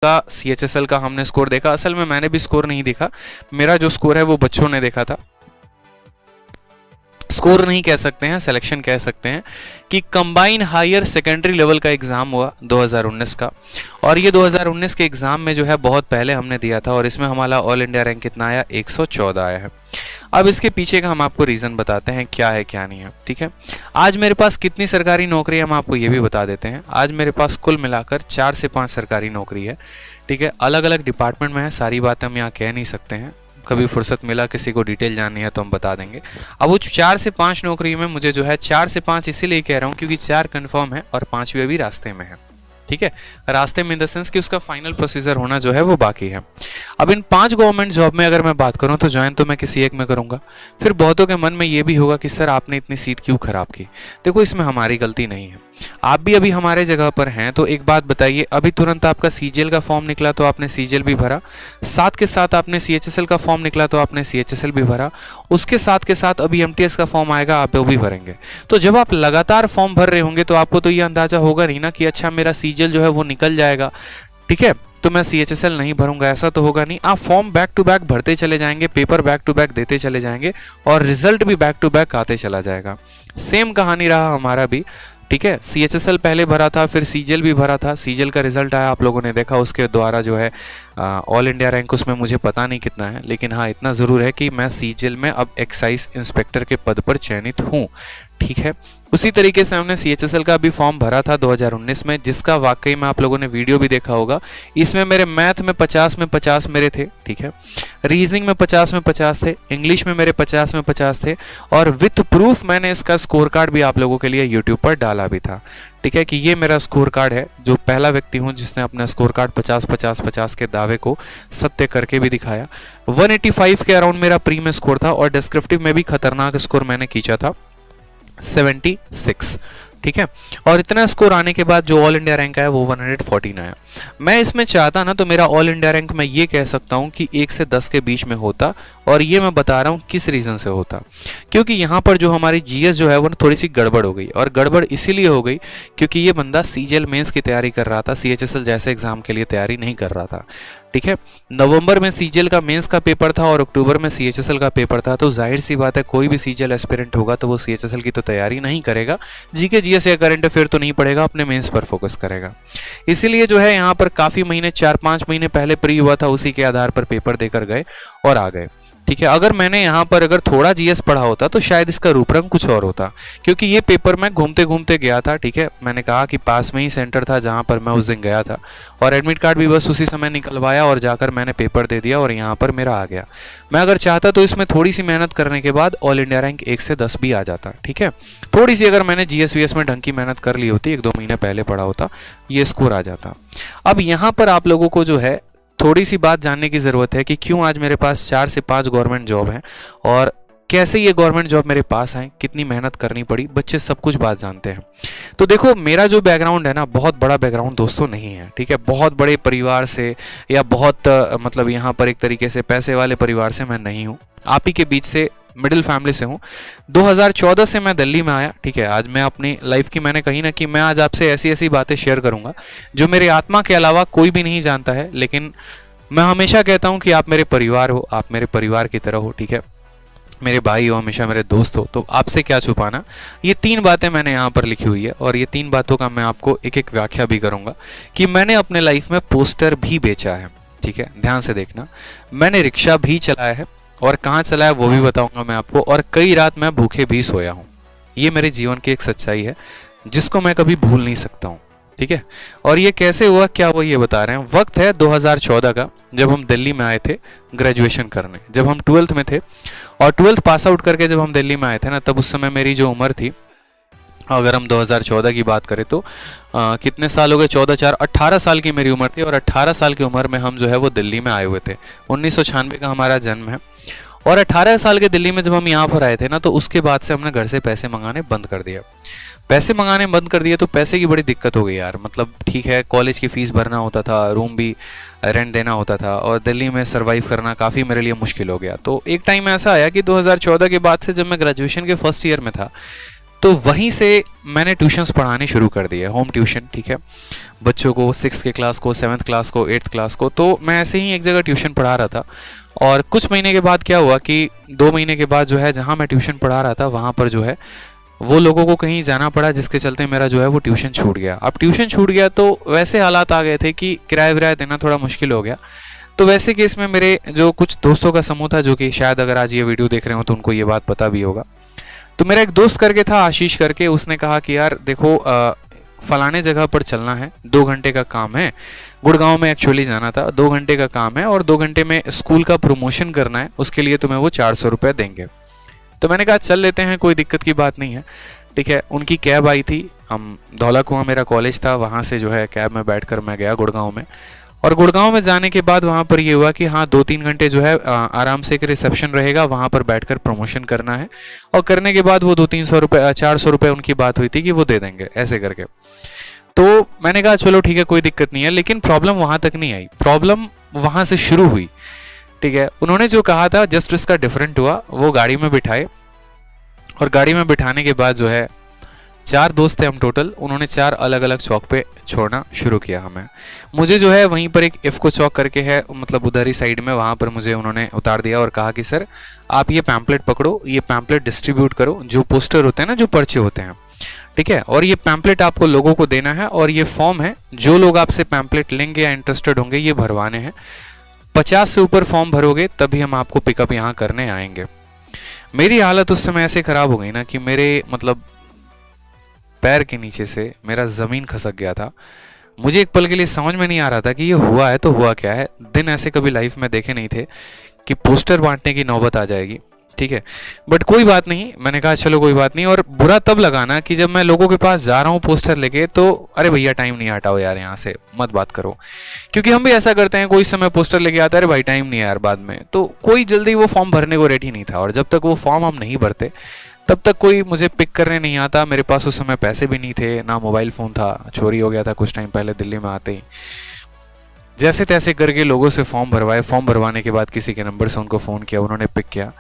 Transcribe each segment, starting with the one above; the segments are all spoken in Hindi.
का CHSL का हमने स्कोर देखा। असल में मैंने भी स्कोर नहीं देखा, मेरा जो स्कोर है वो बच्चों ने देखा था। स्कोर नहीं कह सकते हैं, सिलेक्शन कह सकते हैं कि कंबाइन हायर सेकेंडरी लेवल का एग्ज़ाम हुआ 2019 का, और ये 2019 के एग्ज़ाम में जो है बहुत पहले हमने दिया था, और इसमें हमारा ऑल इंडिया रैंक कितना आया, 114 आया है। अब इसके पीछे का हम आपको रीज़न बताते हैं क्या है क्या नहीं है, ठीक है। आज मेरे पास कितनी सरकारी नौकरी है हम आपको ये भी बता देते हैं। आज मेरे पास कुल मिलाकर 4 से 5 सरकारी नौकरी है, ठीक है। अलग अलग डिपार्टमेंट में है, सारी बातें हम यहाँ कह नहीं सकते हैं, कभी फुर्सत मिला किसी को डिटेल जाननी है तो हम बता देंगे। अब वो 4 से 5 नौकरी में मुझे जो है 4 से 5 इसीलिए कह रहा हूँ क्योंकि 4 कंफर्म है और 5वीं अभी रास्ते में है, ठीक है। रास्ते में इन द सेंस कि उसका फाइनल प्रोसीजर होना जो है वो बाकी है। अब इन 5 गवर्नमेंट जॉब में अगर मैं बात करूं तो ज्वाइन तो मैं किसी एक में करूंगा। फिर बहुतों के मन में ये भी होगा कि सर आपने इतनी सीट क्यों खराब की। देखो इसमें हमारी गलती नहीं है, आप भी अभी हमारे जगह पर हैं तो एक बात बताइए, अभी तुरंत आपका CGL का फॉर्म निकला तो आपने CGL भी भरा, साथ के साथ आपने CHSL का फॉर्म निकला तो आपने CHSL भी भरा, उसके साथ के साथ अभी MTS का फॉर्म आएगा आप वो भी भरेंगे। तो जब आप लगातार फॉर्म भर रहे होंगे तो आपको तो ये अंदाजा होगा नहीं ना कि अच्छा मेरा CGL जो है वो निकल जाएगा, ठीक है, तो मैं CHSL नहीं भरूंगा, ऐसा तो होगा नहीं। आप फॉर्म बैक टू बैक भरते चले जाएंगे, पेपर बैक टू बैक देते चले जाएंगे और रिजल्ट भी बैक टू बैक आते चला जाएगा। सेम कहानी रहा हमारा भी, ठीक है। CHSL पहले भरा था, फिर CGL भी भरा था, CGL का रिजल्ट आया आप लोगों ने देखा, उसके द्वारा जो है ऑल इंडिया रैंक उसमें मुझे पता नहीं कितना है, लेकिन हाँ इतना ज़रूर है कि मैं CGL में अब एक्साइज इंस्पेक्टर के पद पर चयनित हूँ, ठीक है। उसी तरीके से हमने CHSL का भी फॉर्म भरा था 2019 में, जिसका वाकई में आप लोगों ने वीडियो भी देखा होगा। इसमें मेरे मैथ में 50 में 50 मेरे थे, ठीक है, रीजनिंग में 50 में 50 थे, इंग्लिश में मेरे 50 में 50 थे, और विथ प्रूफ मैंने इसका स्कोर कार्ड भी आप लोगों के लिए यूट्यूब पर डाला भी था, ठीक है, कि ये मेरा स्कोर कार्ड है। जो पहला व्यक्ति हूँ जिसने अपना स्कोर कार्ड 50-50-50 के दावे को सत्य करके भी दिखाया। 185 के अराउंड मेरा प्री में स्कोर था, और डिस्क्रिप्टिव में भी खतरनाक स्कोर मैंने खींचा था 76, ठीक है। और इतना स्कोर आने के बाद जो ऑल इंडिया रैंक आया वो 114 आया। मैं इसमें चाहता ना तो मेरा ऑल इंडिया रैंक मैं ये कह सकता हूँ कि 1 से 10 के बीच में होता, और ये मैं बता रहा हूँ किस रीज़न से होता, क्योंकि यहाँ पर जो हमारी GS जो है वो थोड़ी सी गड़बड़ हो गई, और गड़बड़ इसीलिए हो गई क्योंकि ये बंदा CGL मेंस की तैयारी कर रहा था, CHSL जैसे एग्जाम के लिए तैयारी नहीं कर रहा था, ठीक है। नवंबर में CGL का मेंस का पेपर था और अक्टूबर में CHSL का पेपर था, तो जाहिर सी बात है कोई भी CGL एस्पिरेंट होगा तो वो CHSL की तो तैयारी नहीं करेगा, GK GS या करंट अफेयर तो नहीं पढ़ेगा, अपने मेंस पर फोकस करेगा। इसीलिए जो है यहाँ पर काफ़ी महीने 4-5 महीने पहले प्री हुआ था, उसी के आधार पर पेपर देकर गए और आ गए, ठीक है। अगर मैंने यहाँ पर अगर थोड़ा GS पढ़ा होता तो शायद इसका रूप रंग कुछ और होता, क्योंकि ये पेपर मैं घूमते घूमते गया था, ठीक है। मैंने कहा कि पास में ही सेंटर था जहाँ पर मैं उस दिन गया था, और एडमिट कार्ड भी बस उसी समय निकलवाया और जाकर मैंने पेपर दे दिया और यहाँ पर मेरा आ गया। मैं अगर चाहता तो इसमें थोड़ी सी मेहनत करने के बाद ऑल इंडिया रैंक 1 से 10 भी आ जाता, ठीक है। थोड़ी सी अगर मैंने GS VS में ढंग की मेहनत कर ली होती, 1-2 महीने पहले पढ़ा होता, ये स्कोर आ जाता। अब यहाँ पर आप लोगों को जो है थोड़ी सी बात जानने की ज़रूरत है कि क्यों आज मेरे पास 4 से 5 गवर्नमेंट जॉब हैं, और कैसे ये गवर्नमेंट जॉब मेरे पास आए, कितनी मेहनत करनी पड़ी, बच्चे सब कुछ बात जानते हैं। तो देखो मेरा जो बैकग्राउंड है ना, बहुत बड़ा बैकग्राउंड दोस्तों नहीं है, ठीक है। बहुत बड़े परिवार से या बहुत मतलब यहाँ पर एक तरीके से पैसे वाले परिवार से मैं नहीं हूँ, आप ही के बीच से मिडिल फैमिली से हूँ। 2014 से मैं दिल्ली में आया, ठीक है। आज मैं अपनी लाइफ की मैंने कही ना कि मैं आज आपसे ऐसी ऐसी बातें शेयर करूँगा जो मेरे आत्मा के अलावा कोई भी नहीं जानता है, लेकिन मैं हमेशा कहता हूँ कि आप मेरे परिवार हो, आप मेरे परिवार की तरह हो, ठीक है, मेरे भाई हो, हमेशा मेरे दोस्त हो, तो आपसे क्या छुपाना। ये 3 बातें मैंने यहाँ पर लिखी हुई है, और ये 3 बातों का मैं आपको एक एक व्याख्या भी करूँगा कि मैंने अपने लाइफ में पोस्टर भी बेचा है, ठीक है, ध्यान से देखना। मैंने रिक्शा भी चलाया है, और कहाँ चलाया वो भी बताऊंगा मैं आपको, और कई रात मैं भूखे भी सोया हूँ। ये मेरे जीवन की एक सच्चाई है जिसको मैं कभी भूल नहीं सकता हूँ, ठीक है। और ये कैसे हुआ क्या हुआ ये बता रहे हैं। वक्त है 2014 का, जब हम दिल्ली में आए थे ग्रेजुएशन करने, जब हम 12th में थे, और 12th पास आउट करके जब हम दिल्ली में आए थे ना, तब उस समय मेरी जो उम्र थी, अगर हम 2014 की बात करें तो कितने साल हो गए, 14-4 18 साल की मेरी उम्र थी, और 18 साल की उम्र में हम जो है वो दिल्ली में आए हुए थे। 1996 का हमारा जन्म है, और 18 साल के दिल्ली में जब हम यहाँ पर आए थे ना, तो उसके बाद से हमने घर से पैसे मंगाने बंद कर दिया। पैसे मंगाने बंद कर दिए तो पैसे की बड़ी दिक्कत हो गई यार। मतलब ठीक है, कॉलेज की फ़ीस भरना होता था, रूम भी रेंट देना होता था, और दिल्ली में सर्वाइव करना काफ़ी मेरे लिए मुश्किल हो गया। तो एक टाइम ऐसा आया कि 2014 के बाद से, जब मैं ग्रेजुएशन के फर्स्ट ईयर में था, तो वहीं से मैंने ट्यूशन्स पढ़ाने शुरू कर दिए, होम ट्यूशन, ठीक है, बच्चों को 6th के क्लास को, 7th क्लास को, 8th क्लास को। तो मैं ऐसे ही एक जगह ट्यूशन पढ़ा रहा था और कुछ महीने के बाद क्या हुआ कि 2 महीने के बाद जो है जहाँ मैं ट्यूशन पढ़ा रहा था वहाँ पर जो है वो लोगों को कहीं जाना पड़ा, जिसके चलते मेरा जो है वो ट्यूशन छूट गया। अब ट्यूशन छूट गया तो वैसे हालात आ गए थे कि किराया विराया देना थोड़ा मुश्किल हो गया। तो वैसे केस में मेरे जो कुछ दोस्तों का समूह था, जो कि शायद अगर आज ये वीडियो देख रहे हो तो उनको ये बात पता भी होगा। तो मेरा एक दोस्त करके था, आशीष करके, उसने कहा कि यार देखो फलाने जगह पर चलना है, 2 घंटे का काम है, गुड़गांव में एक्चुअली जाना था, 2 घंटे का काम है और 2 घंटे में स्कूल का प्रमोशन करना है, उसके लिए तुम्हें वो 400 रुपये देंगे। तो मैंने कहा चल लेते हैं, कोई दिक्कत की बात नहीं है, ठीक है। उनकी कैब आई थी, हम धौला कुआं मेरा कॉलेज था, वहाँ से जो है कैब में बैठकर मैं गया गुड़गांव में। और गुड़गांव में जाने के बाद वहाँ पर ये हुआ कि हाँ 2-3 घंटे जो है आराम से एक रिसेप्शन रहेगा, वहाँ पर बैठकर प्रमोशन करना है और करने के बाद वो 200-300 रुपये 400 रुपये उनकी बात हुई थी कि वो दे देंगे ऐसे करके। तो मैंने कहा चलो ठीक है, कोई दिक्कत नहीं है। लेकिन प्रॉब्लम वहाँ तक नहीं आई, प्रॉब्लम वहाँ से शुरू हुई, ठीक है। उन्होंने जो कहा था जस्ट उसका डिफरेंट हुआ। वो गाड़ी में बिठाए और गाड़ी में बिठाने के बाद जो है 4 दोस्त थे हम टोटल, उन्होंने 4 अलग अलग चौक पे छोड़ना शुरू किया हमें। मुझे जो है वहीं पर एक इफ़को चौक करके है, मतलब उधर ही साइड में, वहाँ पर मुझे उन्होंने उतार दिया और कहा कि सर आप ये पैम्पलेट पकड़ो, ये पैम्पलेट डिस्ट्रीब्यूट करो, जो पोस्टर होते हैं ना, जो पर्चे होते हैं, ठीक है, और ये पैम्पलेट आपको लोगों को देना है और ये फॉर्म है, जो लोग आपसे पैम्पलेट लेंगे या इंटरेस्टेड होंगे ये भरवाने हैं। 50 से ऊपर फॉर्म भरोगे तभी हम आपको पिकअप यहाँ करने आएंगे। मेरी हालत उस समय ऐसे ख़राब हो गई ना कि मेरे मतलब पैर के नीचे से मेरा ज़मीन खसक गया था। मुझे एक पल के लिए समझ में नहीं आ रहा था कि ये हुआ है तो हुआ क्या है। दिन ऐसे कभी लाइफ में देखे नहीं थे कि पोस्टर बांटने की नौबत आ जाएगी, ठीक है। बट कोई बात नहीं, मैंने कहा चलो कोई बात नहीं। और बुरा तब लगा ना कि जब मैं लोगों के पास जा रहा हूँ पोस्टर लेके, तो अरे भैया टाइम नहीं, हटाओ यार यहाँ से मत बात करो, क्योंकि हम भी ऐसा करते हैं, कोई समय पोस्टर लेके आता है, अरे भाई टाइम नहीं है यार बाद में। तो कोई जल्दी वो फॉर्म भरने को रेडी नहीं था और जब तक वो फॉर्म हम नहीं भरते तब तक कोई मुझे पिक करने नहीं आता। मेरे पास उस समय पैसे भी नहीं थे, ना मोबाइल फ़ोन था, चोरी हो गया था कुछ टाइम पहले दिल्ली में आते ही। जैसे तैसे करके लोगों से फॉर्म भरवाए, फॉर्म भरवाने के बाद किसी के नंबर से उनको फ़ोन किया, उन्होंने पिक किया।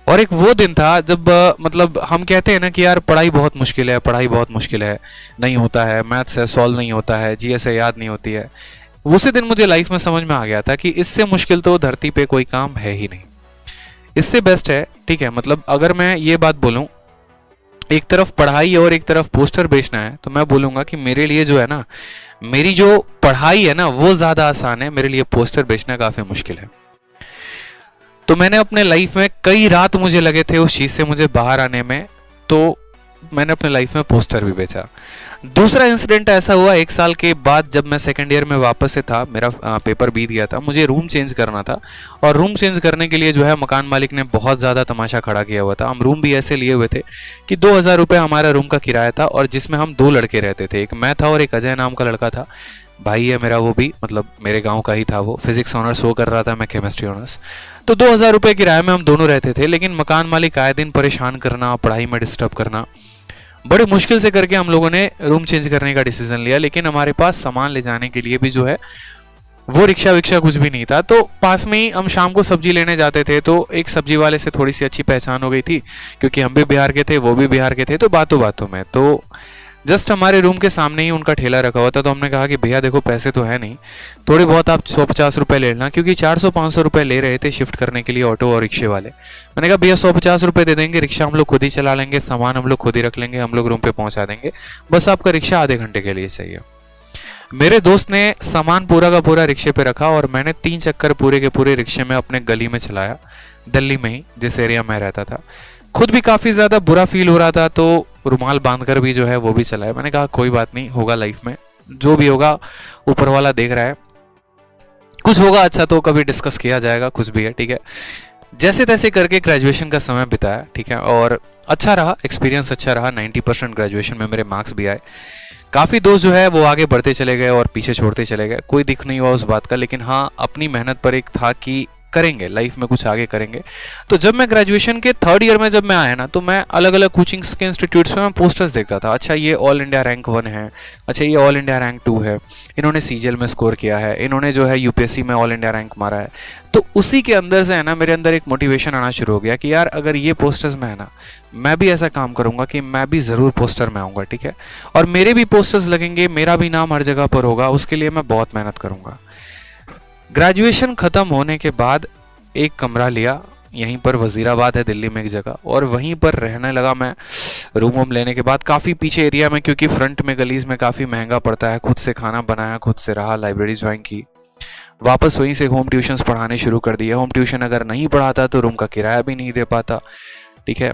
और एक वो दिन था जब मतलब हम कहते हैं ना कि यार पढ़ाई बहुत मुश्किल है, पढ़ाई बहुत मुश्किल है, नहीं होता है, मैथ्स है सॉल्व नहीं होता है, जीएस है याद नहीं होती है। उसी दिन मुझे लाइफ में समझ में आ गया था कि इससे मुश्किल तो धरती पे कोई काम है ही नहीं, इससे बेस्ट है, ठीक है। मतलब अगर मैं ये बात बोलूं, एक तरफ पढ़ाई और एक तरफ पोस्टर बेचना है, तो मैं बोलूंगा कि मेरे लिए जो है ना, मेरी जो पढ़ाई है ना वो ज़्यादा आसान है, मेरे लिए पोस्टर बेचना काफ़ी मुश्किल है। तो मैंने अपने लाइफ में कई रात मुझे लगे थे उस चीज़ से मुझे बाहर आने में, तो मैंने अपने लाइफ में पोस्टर भी बेचा। दूसरा इंसिडेंट ऐसा हुआ 1 साल के बाद, जब मैं सेकंड ईयर में वापस से था, मेरा पेपर बीत गया था, मुझे रूम चेंज करना था और रूम चेंज करने के लिए जो है मकान मालिक ने बहुत ज़्यादा तमाशा खड़ा किया हुआ था। हम रूम भी ऐसे लिए हुए थे कि 2000 रुपये हमारा रूम का किराया था और जिसमें हम 2 लड़के रहते थे, एक मैं था और एक अजय नाम का लड़का था, भाई है मेरा, वो भी मतलब मेरे गांव का ही था। वो फिजिक्स ऑनर्स वो कर रहा था, मैं केमिस्ट्री ऑनर्स। तो 2000 रुपये किराए में हम दोनों रहते थे, लेकिन मकान मालिक आए दिन परेशान करना, पढ़ाई में डिस्टर्ब करना, बड़े मुश्किल से करके हम लोगों ने रूम चेंज करने का डिसीजन लिया। लेकिन हमारे पास सामान ले जाने के लिए भी जो है वो रिक्शा विक्शा कुछ भी नहीं था। तो पास में ही हम शाम को सब्जी लेने जाते थे, तो एक सब्जी वाले से थोड़ी सी अच्छी पहचान हो गई थी, क्योंकि हम भी बिहार के थे, वो भी बिहार के थे। तो बातों बातों में तो जस्ट हमारे रूम के सामने ही उनका ठेला रखा हुआ था। तो हमने कहा कि भैया देखो पैसे तो है नहीं, थोड़े बहुत आप 150 रुपये ले लेना, क्योंकि 400-500 रुपये ले रहे थे शिफ्ट करने के लिए ऑटो और रिक्शे वाले। मैंने कहा भैया 150 रुपये दे देंगे, रिक्शा हम लोग खुद ही चला लेंगे, सामान हम लोग खुद ही रख लेंगे, हम लोग रूम पे पहुंचा देंगे, बस आपका रिक्शा आधे घंटे के लिए चाहिए। मेरे दोस्त ने सामान पूरा का पूरा रिक्शे पे रखा और मैंने 3 चक्कर पूरे के पूरे रिक्शे में अपने गली में चलाया, दिल्ली में ही जिस एरिया में रहता था। खुद भी काफ़ी ज़्यादा बुरा फील हो रहा था, तो रुमाल बांधकर भी जो है वो भी चलाया। मैंने कहा कोई बात नहीं, होगा लाइफ में, जो भी होगा ऊपर वाला देख रहा है, कुछ होगा अच्छा तो कभी डिस्कस किया जाएगा, कुछ भी है, ठीक है। जैसे तैसे करके ग्रेजुएशन का समय बिताया, ठीक है, और अच्छा रहा, एक्सपीरियंस अच्छा रहा। 90% ग्रेजुएशन में मेरे मार्क्स भी आए। काफ़ी दोस्त जो है वो आगे बढ़ते चले गए और पीछे छोड़ते चले गए, कोई दिख नहीं हुआ उस बात का। लेकिन हाँ, अपनी मेहनत पर एक था कि करेंगे, लाइफ में कुछ आगे करेंगे। तो जब मैं ग्रेजुएशन के थर्ड ईयर में जब मैं आया ना, तो मैं अलग अलग कोचिंग्स के इंस्टीट्यूट्स में मैं पोस्टर्स देखता था। अच्छा ये ऑल इंडिया रैंक 1 है, अच्छा ये ऑल इंडिया रैंक 2 है, इन्होंने सीजीएल में स्कोर किया है, इन्होंने जो है यूपीएससी में ऑल इंडिया रैंक मारा है। तो उसी के अंदर से है ना मेरे अंदर एक मोटिवेशन आना शुरू हो गया कि यार अगर ये पोस्टर्स में है ना, मैं भी ऐसा काम करूंगा कि मैं भी ज़रूर पोस्टर में आऊँगा, ठीक है, और मेरे भी पोस्टर्स लगेंगे, मेरा भी नाम हर जगह पर होगा, उसके लिए मैं बहुत मेहनत करूँगा। ग्रेजुएशन ख़त्म होने के बाद एक कमरा लिया, यहीं पर वज़ीराबाद है दिल्ली में एक जगह, और वहीं पर रहने लगा मैं। रूम वूम लेने के बाद काफ़ी पीछे एरिया में, क्योंकि फ्रंट में गलीज में काफ़ी महंगा पड़ता है। खुद से खाना बनाया, खुद से रहा, लाइब्रेरी ज्वाइन की, वापस वहीं से होम ट्यूशन्स पढ़ाने शुरू कर दिए। होम ट्यूशन अगर नहीं पढ़ाता तो रूम का किराया भी नहीं दे पाता, ठीक है,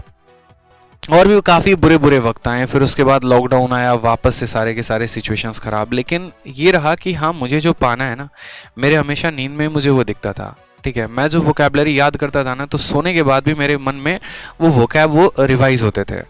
और भी काफ़ी बुरे बुरे वक्त आए। फिर उसके बाद लॉकडाउन आया, वापस से सारे के सारे सिचुएशंस ख़राब। लेकिन ये रहा कि हाँ, मुझे जो पाना है ना, मेरे हमेशा नींद में मुझे वो दिखता था, ठीक है। मैं जो वोकैबलरी याद करता था ना, तो सोने के बाद भी मेरे मन में वो वोकैब वो रिवाइज होते थे,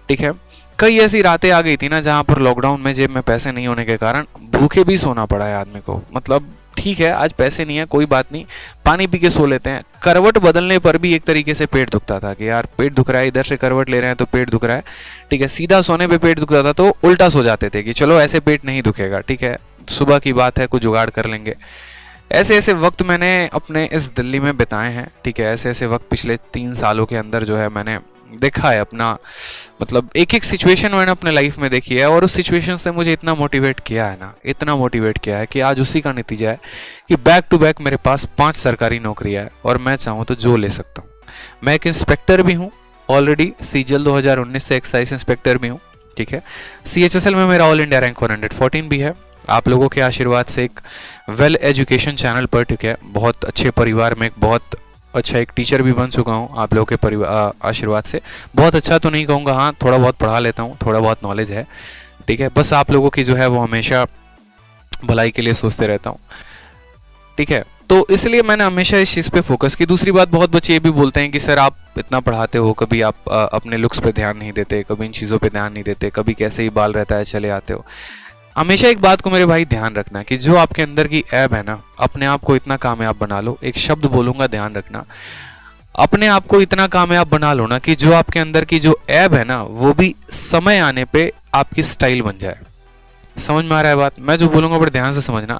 ठीक है। कई ऐसी रातें आ गई थी ना जहाँ पर लॉकडाउन में जेब में पैसे नहीं होने के कारण भूखे भी सोना पड़ा है आदमी को। मतलब ठीक है, आज पैसे नहीं है, कोई बात नहीं, पानी पी के सो लेते हैं। करवट बदलने पर भी एक तरीके से पेट दुखता था कि यार पेट दुख रहा है, इधर से करवट ले रहे हैं तो पेट दुख रहा है, ठीक है। सीधा सोने पे पेट दुखता था तो उल्टा सो जाते थे कि चलो ऐसे पेट नहीं दुखेगा, ठीक है, सुबह की बात है, कुछ जुगाड़ कर लेंगे। ऐसे ऐसे वक्त मैंने अपने इस दिल्ली में बिताए हैं, ठीक है। ऐसे ऐसे वक्त पिछले 3 सालों के अंदर जो है मैंने देखा है अपना, मतलब एक एक सिचुएशन मैंने अपने लाइफ में देखी है, और उस सिचुएशन से मुझे इतना मोटिवेट किया है ना, इतना मोटिवेट किया है कि आज उसी का नतीजा है कि बैक टू बैक मेरे पास 5 सरकारी नौकरियां है, और मैं चाहूँ तो जो ले सकता हूँ। मैं एक इंस्पेक्टर भी हूँ ऑलरेडी, सीजीएल 2019 से एक्साइज इंस्पेक्टर भी हूँ, ठीक है। सीएचएसएल में मेरा ऑल इंडिया रैंक 114 भी है, आप लोगों के आशीर्वाद से, एक वेल एजुकेशन चैनल पर, ठीक है, बहुत अच्छे परिवार में एक बहुत अच्छा एक टीचर भी बन चुका हूँ आप लोगों के परिवार आशीर्वाद से। बहुत अच्छा तो नहीं कहूँगा, हाँ थोड़ा बहुत पढ़ा लेता हूँ, थोड़ा बहुत नॉलेज है, ठीक है। बस आप लोगों की जो है वो हमेशा भलाई के लिए सोचते रहता हूँ, ठीक है। तो इसलिए मैंने हमेशा इस चीज़ पे फोकस की। दूसरी बात, बहुत बच्चे ये भी बोलते हैं कि सर आप इतना पढ़ाते हो, कभी आप अपने लुक्स पे ध्यान नहीं देते, कभी इन चीज़ों पे ध्यान नहीं देते, कभी कैसे ही बाल रहता है चले आते हो। हमेशा एक बात को मेरे भाई ध्यान रखना कि जो आपके अंदर की ऐब है ना, अपने आप को इतना कामयाब बना लो। एक शब्द बोलूंगा, ध्यान रखना, अपने आप को इतना कामयाब बना लो ना कि जो आपके अंदर की जो ऐब है ना, वो भी समय आने पे आपकी स्टाइल बन जाए। समझ में आ रहा है बात? मैं जो बोलूंगा बड़े ध्यान से समझना।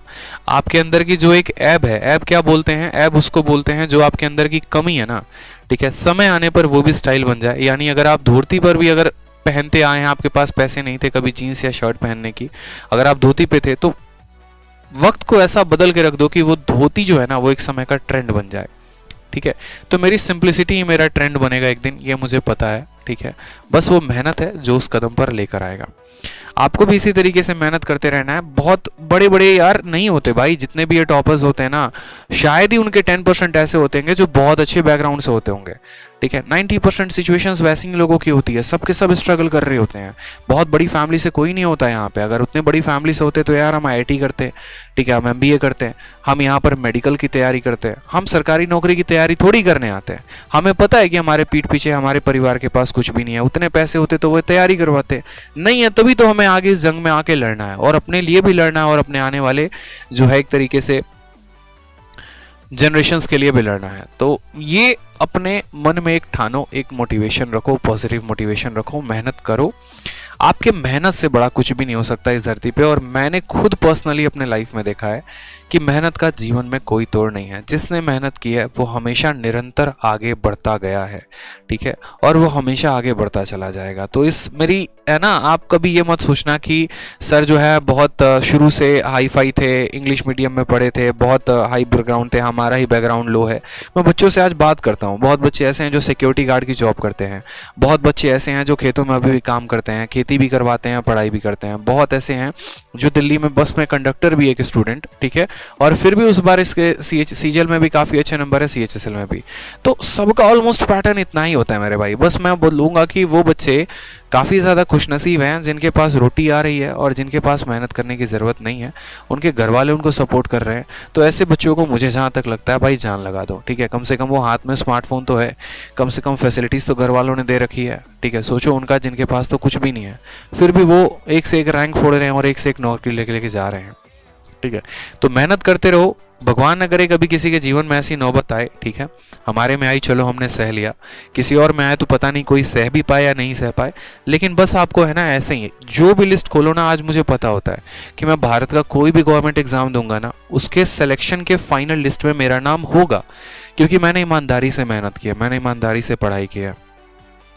आपके अंदर की जो एक ऐब है, ऐब क्या बोलते हैं? ऐब उसको बोलते हैं जो आपके अंदर की कमी है ना, ठीक है, समय आने पर वो भी स्टाइल बन जाए। यानी अगर आप धोती पर भी अगर पहनते आए हैं, आपके पास पैसे नहीं थे कभी जीन्स या शर्ट पहनने की, अगर आप धोती पे थे, तो वक्त को ऐसा बदल के रख दो कि वो धोती जो है ना, वो एक समय का ट्रेंड बन जाए, ठीक है। तो मेरी सिंप्लिसिटी ही मेरा ट्रेंड बनेगा एक दिन, ये मुझे पता है, ठीक है। बस वो मेहनत है जो उस कदम पर लेकर आएगा। आपको भी इसी तरीके से मेहनत करते रहना है। बहुत बड़े बड़े यार नहीं होते भाई, जितने भी ये टॉपर्स होते हैं ना, शायद ही उनके 10% ऐसे होते हैं जो बहुत अच्छे बैकग्राउंड से होते होंगे, ठीक है। 90% सिचुएशंस वैसी लोगों की होती है, सबके सब स्ट्रगल कर रहे होते हैं। बहुत बड़ी फैमिली से कोई नहीं होता यहाँ पे। अगर उतने बड़ी फैमिली से होते तो यार हम IIT करते, ठीक है, हम MBA करते, हम यहाँ पर मेडिकल की तैयारी करते, हम सरकारी नौकरी की तैयारी थोड़ी करने आते हैं। हमें पता है कि हमारे पीठ पीछे हमारे परिवार के पास कुछ भी नहीं है। उतने पैसे होते तो वो तैयारी करवाते, नहीं है तभी तो हमें आगे इस जंग में आके लड़ना है, और अपने लिए भी लड़ना है, और अपने आने वाले जो है एक तरीके से जनरेशंस के लिए भी लड़ना है। तो ये अपने मन में एक ठानो, एक मोटिवेशन रखो, पॉजिटिव मोटिवेशन रखो, मेहनत करो। आपके मेहनत से बड़ा कुछ भी नहीं हो सकता इस धरती पे। और मैंने खुद पर्सनली अपने लाइफ में देखा है कि मेहनत का जीवन में कोई तोड़ नहीं है। जिसने मेहनत की है वो हमेशा निरंतर आगे बढ़ता गया है, ठीक है, और वो हमेशा आगे बढ़ता चला जाएगा। तो इस मेरी है ना, आप कभी ये मत सोचना कि सर जो है बहुत शुरू से हाई फाई थे, इंग्लिश मीडियम में पढ़े थे, बहुत हाई बैकग्राउंड थे, हमारा ही बैकग्राउंड लो है। मैं बच्चों से आज बात करता हूँ, बहुत बच्चे ऐसे हैं जो सिक्योरिटी गार्ड की जॉब करते हैं, बहुत बच्चे ऐसे हैं जो खेतों में अभी भी काम करते हैं, खेती भी करवाते हैं, पढ़ाई भी करते हैं, बहुत ऐसे हैं जो दिल्ली में बस में कंडक्टर भी एक स्टूडेंट, ठीक है, और फिर भी उस बार इसके सीजीएल में भी काफ़ी अच्छे नंबर है, सीएचएसएल में भी। तो सबका ऑलमोस्ट पैटर्न इतना ही होता है मेरे भाई। बस मैं बोलूँगा कि वो बच्चे काफ़ी ज़्यादा खुशनसीब हैं जिनके पास रोटी आ रही है और जिनके पास मेहनत करने की ज़रूरत नहीं है, उनके घर वाले उनको सपोर्ट कर रहे हैं। तो ऐसे बच्चों को मुझे जहाँ तक लगता है भाई जान लगा दो, ठीक है। कम से कम वो हाथ में स्मार्टफोन तो है, कम से कम फैसिलिटीज़ तो घर वालों ने दे रखी है, ठीक है। सोचो उनका जिनके पास तो कुछ भी नहीं है, फिर भी वो एक से एक रैंक फोड़ रहे हैं और एक से एक नौकरी लेके जा रहे हैं, ठीक है। तो मेहनत करते रहो, भगवान न करे कभी किसी के जीवन में ऐसी नौबत आए, ठीक है, हमारे में आई चलो हमने सह लिया, किसी और में आए तो पता नहीं कोई सह भी पाए या नहीं सह पाए, लेकिन बस आपको है ना ऐसे ही जो भी लिस्ट खोलो ना, आज मुझे पता होता है कि मैं भारत का कोई भी गवर्नमेंट एग्जाम दूंगा ना, उसके सिलेक्शन के फाइनल लिस्ट में मेरा नाम होगा, क्योंकि मैंने ईमानदारी से मेहनत की है, मैंने ईमानदारी से पढ़ाई की है,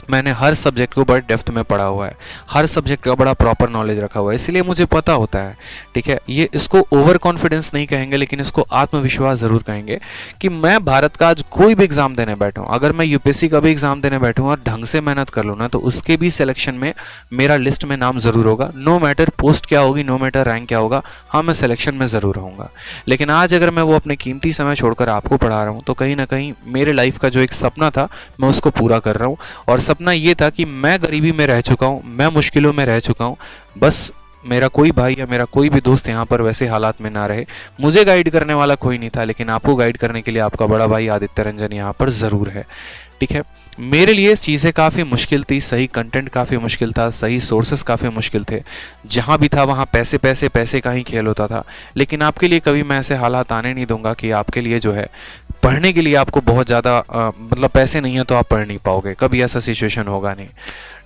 मैंने हर सब्जेक्ट को बड़े डेप्थ में पढ़ा हुआ है, हर सब्जेक्ट का बड़ा प्रॉपर नॉलेज रखा हुआ है, इसलिए मुझे पता होता है, ठीक है। ये इसको ओवर कॉन्फिडेंस नहीं कहेंगे, लेकिन इसको आत्मविश्वास ज़रूर कहेंगे कि मैं भारत का आज कोई भी एग्ज़ाम देने बैठूँ, अगर मैं यूपीएससी का भी एग्ज़ाम देने बैठूँ और ढंग से मेहनत कर लूँ ना, तो उसके भी सिलेक्शन में मेरा लिस्ट में नाम ज़रूर होगा। नो मैटर पोस्ट क्या होगी, नो मैटर रैंक क्या होगा, हाँ मैं सिलेक्शन में ज़रूर रहूँगा। लेकिन आज अगर मैं वो अपने कीमती समय छोड़कर आपको पढ़ा रहा हूँ, तो कहीं ना कहीं मेरे लाइफ का जो एक सपना था मैं उसको पूरा कर रहा हूँ। और सपना ये था कि मैं गरीबी में रह चुका हूँ, मैं मुश्किलों में रह चुका हूँ, बस मेरा कोई भाई या मेरा कोई भी दोस्त यहाँ पर वैसे हालात में ना रहे। मुझे गाइड करने वाला कोई नहीं था, लेकिन आपको गाइड करने के लिए आपका बड़ा भाई आदित्य रंजन यहाँ पर ज़रूर है, ठीक है। मेरे लिए चीज़ें काफ़ी मुश्किल थी, सही कंटेंट काफ़ी मुश्किल था, सही सोर्सेस काफ़ी मुश्किल थे, जहाँ भी था वहाँ पैसे पैसे पैसे का ही खेल होता था। लेकिन आपके लिए कभी मैं ऐसे हालात आने नहीं दूंगा कि आपके लिए जो है पढ़ने के लिए आपको बहुत ज़्यादा मतलब पैसे नहीं है तो आप पढ़ नहीं पाओगे, कभी ऐसा सिचुएशन होगा नहीं,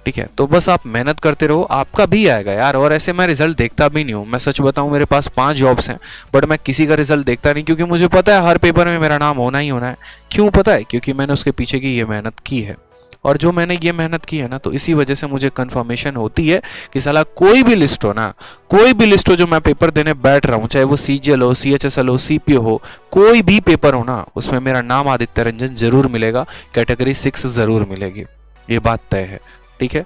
ठीक है। तो बस आप मेहनत करते रहो, आपका भी आएगा यार। और ऐसे मैं रिजल्ट देखता भी नहीं हूँ, मैं सच बताऊँ मेरे पास 5 जॉब्स हैं, बट मैं किसी का रिजल्ट देखता नहीं, क्योंकि मुझे पता है हर पेपर में मेरा नाम होना ही होना है। क्यों पता है? क्योंकि मैंने उसके पीछे की ये मेहनत की है, और जो मैंने ये मेहनत की है ना, तो इसी वजह से मुझे कंफर्मेशन होती है कि साला कोई भी लिस्ट हो ना, कोई भी लिस्ट हो जो मैं पेपर देने बैठ रहा हूँ, चाहे वो सीजीएल हो, सीएचएसएल हो, सीपीओ हो, कोई भी पेपर हो ना, उसमें मेरा नाम आदित्य रंजन जरूर मिलेगा, कैटेगरी 6 जरूर मिलेगी, ये बात तय है, ठीक है।